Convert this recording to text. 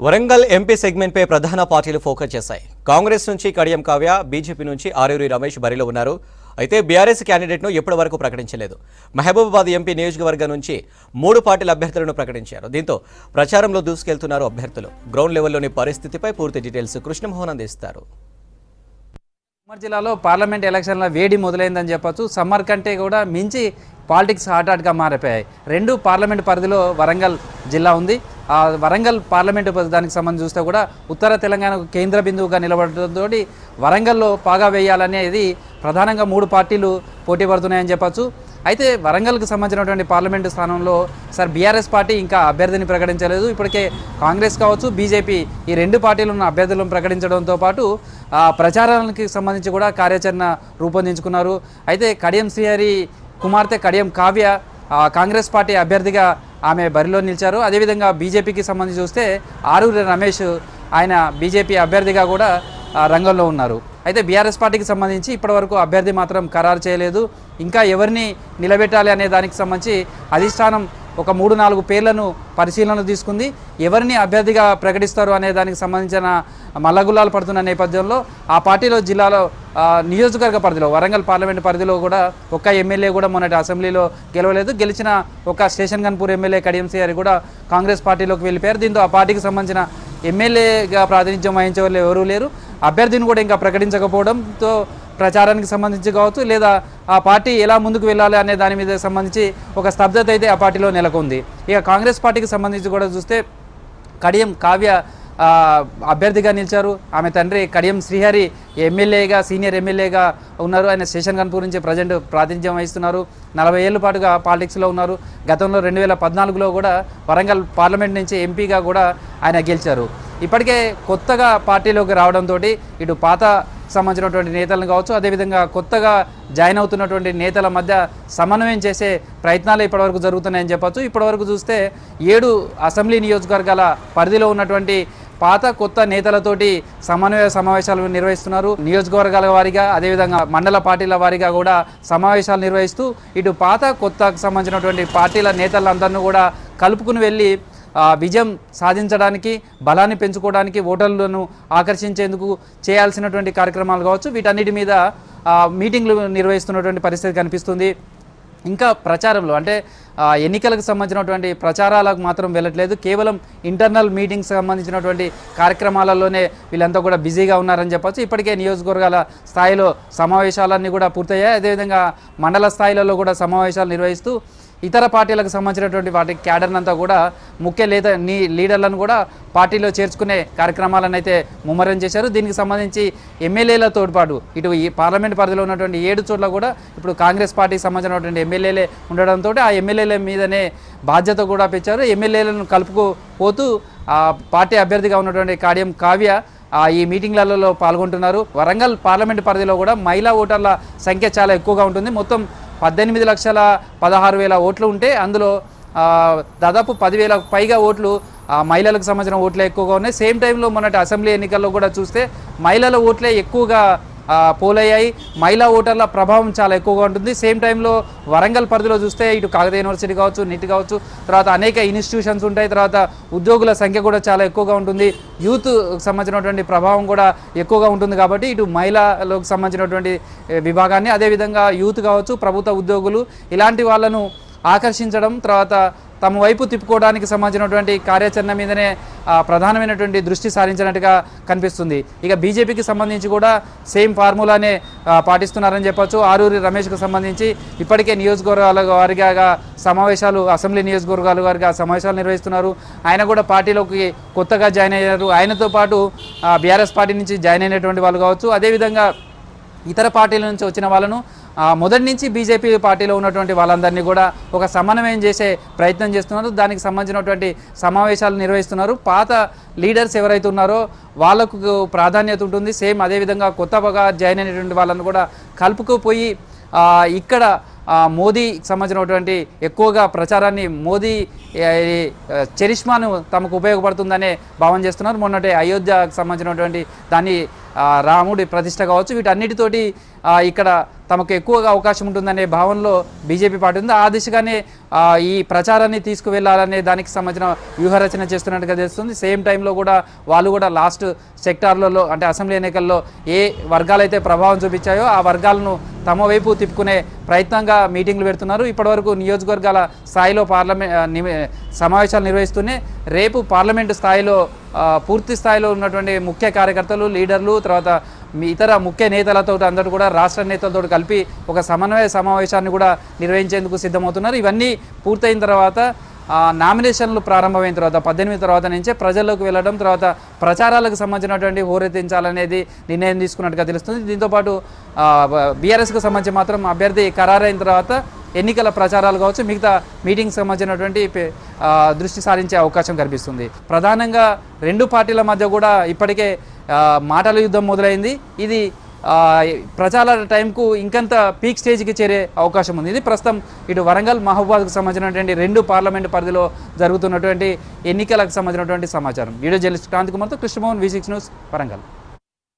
Warangal MP segment పై ప్రధాన పార్టీలు focus చేశాయి. కాంగ్రెస్ నుంచి కడియం కావ్య, బీజేపీ నుంచి ఆరూరి రమేష్ బరిలో ఉన్నారు. అయితే బీఆర్ఎస్ క్యాండిడేట్ను ఎప్పటి వరకు ప్రకటించలేదు. మహబూబాబాద్ ఎంపీ నియోజకవర్గం నుంచి 3 పార్టీల అభ్యర్థులను ప్రకటించారు. దీంతో ప్రచారంలో దూసుకెళ్తున్నారు అభ్యర్థులు. గ్రౌండ్ లెవెల్లోని పరిస్థితిపై పూర్తి డీటెయిల్స్ కృష్ణమోహన్ అందిస్తారు. సమ్మర్ జిల్లాలో పార్లమెంట్ ఎలక్షన్ల వేడి మొదలైందని చెప్పొచ్చు. సమ్మర్ కంటే కూడా మించి పాలిటిక్స్ హాట్గా మారిపోయాయి. 2 పార్లమెంట్ పరిధిలో వరంగల్ జిల్లా ఉంది. ఆ వరంగల్ పార్లమెంటు దానికి సంబంధించి చూస్తే కూడా ఉత్తర తెలంగాణకు కేంద్ర బిందువుగా నిలబడటంతో వరంగల్లో పాగా వేయాలనేది ప్రధానంగా 3 పార్టీలు పోటీ పడుతున్నాయని చెప్పొచ్చు. అయితే వరంగల్కి సంబంధించినటువంటి పార్లమెంటు స్థానంలో బీఆర్ఎస్ పార్టీ ఇంకా అభ్యర్థిని ప్రకటించలేదు. ఇప్పటికే కాంగ్రెస్ కావచ్చు, బీజేపీ ఈ 2 పార్టీలు ఉన్న అభ్యర్థులను ప్రకటించడంతో పాటు ప్రచారానికి సంబంధించి కూడా కార్యాచరణ రూపొందించుకున్నారు. అయితే కడియం శ్రీహరి కుమార్తె కడియం కావ్య కాంగ్రెస్ పార్టీ అభ్యర్థిగా ఆమె బరిలో నిలిచారు. అదేవిధంగా బీజేపీకి సంబంధించి చూస్తే ఆరూరి రమేష్ ఆయన బీజేపీ అభ్యర్థిగా కూడా రంగంలో ఉన్నారు. అయితే బీఆర్ఎస్ పార్టీకి సంబంధించి ఇప్పటివరకు అభ్యర్థి మాత్రం ఖరారు చేయలేదు. ఇంకా ఎవరిని నిలబెట్టాలి అనే దానికి సంబంధించి అధిష్టానం ఒక 3-4 పేర్లను పరిశీలన తీసుకుంది. ఎవరిని అభ్యర్థిగా ప్రకటిస్తారు అనే దానికి సంబంధించిన మల్లగుల్లాలు పడుతున్న నేపథ్యంలో ఆ పార్టీలో జిల్లాలో నియోజకవర్గ పరిధిలో వరంగల్ పార్లమెంట్ పరిధిలో కూడా ఒక్క ఎమ్మెల్యే కూడా మొన్నటి అసెంబ్లీలో గెలవలేదు. గెలిచిన ఒక స్టేషన్ గన్పూర్ ఎమ్మెల్యే కడియం శ్రీహరి కూడా కాంగ్రెస్ పార్టీలోకి వెళ్ళిపోయారు. దీంతో ఆ పార్టీకి సంబంధించిన ఎమ్మెల్యేగా ప్రాతినిధ్యం వహించే వాళ్ళు ఎవరూ లేరు. అభ్యర్థిని కూడా ఇంకా ప్రకటించకపోవడంతో ప్రచారానికి సంబంధించి కావచ్చు, లేదా ఆ పార్టీ ఎలా ముందుకు వెళ్ళాలి అనే దాని మీద సంబంధించి ఒక స్తబ్దత అయితే ఆ పార్టీలో నెలకొంది. ఇక కాంగ్రెస్ పార్టీకి సంబంధించి కూడా చూస్తే కడియం కావ్య అభ్యర్థిగా నిలిచారు. ఆమె తండ్రి కడియం శ్రీహరి ఎమ్మెల్యేగా, సీనియర్ ఎమ్మెల్యేగా ఉన్నారు. ఆయన స్టేషన్ గన్పూర్ నుంచి ప్రజెంట్ ప్రాతినిధ్యం వహిస్తున్నారు. 40 ఏళ్ల పాటుగా పాలిటిక్స్లో ఉన్నారు. గతంలో 2014లో కూడా వరంగల్ పార్లమెంట్ నుంచి ఎంపీగా కూడా ఆయన గెలిచారు. ఇప్పటికే కొత్తగా పార్టీలోకి రావడంతో ఇటు పాత సంబంధించినటువంటి నేతలను కావచ్చు, అదేవిధంగా కొత్తగా జాయిన్ అవుతున్నటువంటి నేతల మధ్య సమన్వయం చేసే ప్రయత్నాలు ఇప్పటివరకు జరుగుతున్నాయని చెప్పచ్చు. ఇప్పటివరకు చూస్తే 7 అసెంబ్లీ నియోజకవర్గాల పరిధిలో ఉన్నటువంటి పాత కొత్త నేతలతోటి సమన్వయ సమావేశాలు నిర్వహిస్తున్నారు. నియోజకవర్గాల వారీగా, అదేవిధంగా మండల పార్టీల వారీగా కూడా సమావేశాలు నిర్వహిస్తూ ఇటు పాత కొత్తకు సంబంధించినటువంటి పార్టీల నేతలందరినీ కూడా కలుపుకుని వెళ్ళి విజయం సాధించడానికి, బలాన్ని పెంచుకోవడానికి, ఓటర్లను ఆకర్షించేందుకు చేయాల్సినటువంటి కార్యక్రమాలు కావచ్చు, వీటన్నిటి మీద మీటింగ్లు నిర్వహిస్తున్నటువంటి పరిస్థితి కనిపిస్తుంది. ఇంకా ప్రచారంలో అంటే ఎన్నికలకు సంబంధించినటువంటి ప్రచారాలకు మాత్రం వెళ్ళట్లేదు. కేవలం ఇంటర్నల్ మీటింగ్స్ సంబంధించినటువంటి కార్యక్రమాలలోనే వీళ్ళంతా కూడా బిజీగా ఉన్నారని చెప్పచ్చు. ఇప్పటికే నియోజకవర్గాల స్థాయిలో సమావేశాలన్నీ కూడా పూర్తయ్యాయి. అదేవిధంగా మండల స్థాయిలలో కూడా సమావేశాలు నిర్వహిస్తూ ఇతర పార్టీలకు సంబంధించినటువంటి వాటి క్యాడర్ని అంతా కూడా ముఖ్య లీడర్లను కూడా పార్టీలో చేర్చుకునే కార్యక్రమాలను అయితే ముమ్మరం చేశారు. దీనికి సంబంధించి ఎమ్మెల్యేల తోడ్పాటు ఇటు ఈ పార్లమెంట్ పరిధిలో ఉన్నటువంటి 7 చోట్ల కూడా ఇప్పుడు కాంగ్రెస్ పార్టీకి సంబంధించినటువంటి ఎమ్మెల్యేలే ఉండడంతో ఆ ఎమ్మెల్యేల మీదనే బాధ్యత కూడా పెంచారు. ఎమ్మెల్యేలను కలుపుకుపోతూ పార్టీ అభ్యర్థిగా ఉన్నటువంటి కడియం కావ్య ఈ మీటింగ్లలో పాల్గొంటున్నారు. వరంగల్ పార్లమెంట్ పరిధిలో కూడా మహిళా ఓటర్ల సంఖ్య చాలా ఎక్కువగా ఉంటుంది. మొత్తం 18,16,000 ఓట్లు ఉంటే అందులో దాదాపు 10,000 పైగా ఓట్లు మహిళలకు సంబంధించిన ఓట్లే ఎక్కువగా ఉన్నాయి. సేమ్ టైంలో మొన్నటి అసెంబ్లీ ఎన్నికల్లో కూడా చూస్తే మహిళల ఓట్లే ఎక్కువగా పోలయ్యాయి. మహిళా ఓటర్ల ప్రభావం చాలా ఎక్కువగా ఉంటుంది. సేమ్ టైంలో వరంగల్ పరిధిలో చూస్తే ఇటు కాకతీయ యూనివర్సిటీ కావచ్చు, నిట్ కావచ్చు, తర్వాత అనేక ఇన్స్టిట్యూషన్స్ ఉంటాయి. తర్వాత ఉద్యోగుల సంఖ్య కూడా చాలా ఎక్కువగా ఉంటుంది. యూత్ సంబంధించినటువంటి ప్రభావం కూడా ఎక్కువగా ఉంటుంది. కాబట్టి ఇటు మహిళలకు సంబంధించినటువంటి విభాగాన్ని, అదేవిధంగా యూత్ కావచ్చు, ప్రభుత్వ ఉద్యోగులు ఇలాంటి వాళ్ళను ఆకర్షించడం, తర్వాత తమ వైపు తిప్పుకోవడానికి సంబంధించినటువంటి కార్యాచరణ మీదనే ప్రధానమైనటువంటి దృష్టి సారించినట్టుగా కనిపిస్తుంది. ఇక బీజేపీకి సంబంధించి కూడా సేమ్ ఫార్ములానే పాటిస్తున్నారని చెప్పొచ్చు. ఆరూరి రమేష్కు సంబంధించి ఇప్పటికే నియోజకవర్గాల వారిగా సమావేశాలు, అసెంబ్లీ నియోజకవర్గాల వారిగా సమావేశాలు నిర్వహిస్తున్నారు. ఆయన కూడా పార్టీలోకి కొత్తగా జాయిన్ అయ్యారు. ఆయనతో పాటు బీఆర్ఎస్ పార్టీ నుంచి జాయిన్ అయినటువంటి వాళ్ళు కావచ్చు, అదేవిధంగా ఇతర పార్టీల నుంచి వచ్చిన వాళ్ళను మొదటి నుంచి బీజేపీ పార్టీలో ఉన్నటువంటి వాళ్ళందరినీ కూడా ఒక సమన్వయం చేసే ప్రయత్నం చేస్తున్నారు. దానికి సంబంధించినటువంటి సమావేశాలు నిర్వహిస్తున్నారు. పాత లీడర్స్ ఎవరైతే ఉన్నారో వాళ్ళకు ప్రాధాన్యత ఉంటుంది. సేమ్ అదేవిధంగా కొత్తగా జాయిన్ అయినటువంటి వాళ్ళను కూడా కలుపుకుపోయి ఇక్కడ మోదీకి సంబంధించినటువంటి ఎక్కువగా ప్రచారాన్ని, మోదీ చరిష్మాను తమకు ఉపయోగపడుతుందనే భావన చేస్తున్నారు. మొన్నటి అయోధ్యకు సంబంధించినటువంటి దాన్ని రాముడి ప్రతిష్ట కావచ్చు, వీటన్నిటితోటి ఇక్కడ తమకు ఎక్కువగా అవకాశం ఉంటుందనే భావనలో బీజేపీ పార్టీ ఉంది. ఆ దిశగానే ఈ ప్రచారాన్ని తీసుకువెళ్లాలనే దానికి సంబంధించిన వ్యూహరచన చేస్తున్నట్టుగా తెలుస్తుంది. సేమ్ టైంలో కూడా వాళ్ళు కూడా లాస్ట్ సెక్టార్లలో అంటే అసెంబ్లీ ఎన్నికల్లో ఏ వర్గాలైతే ప్రభావం చూపించాయో ఆ వర్గాలను తమ వైపు తిప్పుకునే ప్రయత్నంగా మీటింగ్లు పెడుతున్నారు. ఇప్పటివరకు నియోజకవర్గాల స్థాయిలో సమావేశాలు నిర్వహిస్తూనే రేపు పార్లమెంటు స్థాయిలో పూర్తి స్థాయిలో ఉన్నటువంటి ముఖ్య కార్యకర్తలు, లీడర్లు, తర్వాత ఇతర ముఖ్య నేతలతో అందరూ కూడా రాష్ట్ర నేతలతో కలిపి ఒక సమన్వయ సమావేశాన్ని కూడా నిర్వహించేందుకు సిద్ధమవుతున్నారు. ఇవన్నీ పూర్తయిన తర్వాత నామినేషన్లు ప్రారంభమైన తర్వాత 18 తర్వాత నుంచే ప్రజల్లోకి వెళ్ళడం, తర్వాత ప్రచారాలకు సంబంధించినటువంటి హోరెత్తించాలనేది నిర్ణయం తీసుకున్నట్టుగా తెలుస్తుంది. దీంతోపాటు బీఆర్ఎస్కు సంబంధించి మాత్రం అభ్యర్థి ఖరారైన తర్వాత ఎన్నికల ప్రచారాలు కావచ్చు, మిగతా మీటింగ్కి సంబంధించినటువంటి దృష్టి సారించే అవకాశం కనిపిస్తుంది. ప్రధానంగా రెండు పార్టీల మధ్య కూడా ఇప్పటికే మాటల యుద్ధం మొదలైంది. ఇది ప్రచార టైంకు ఇంకంత పీక్ స్టేజ్కి చేరే అవకాశం ఉంది. ఇది ప్రస్తుతం ఇటు వరంగల్, మహబూబాద్కు సంబంధించినటువంటి రెండు పార్లమెంటు పరిధిలో జరుగుతున్నటువంటి ఎన్నికలకు సంబంధించినటువంటి సమాచారం. వీడియో జర్నలిస్ట్ క్రాంతి కుమార్తో కృష్ణమోహన్, V6 న్యూస్, వరంగల్.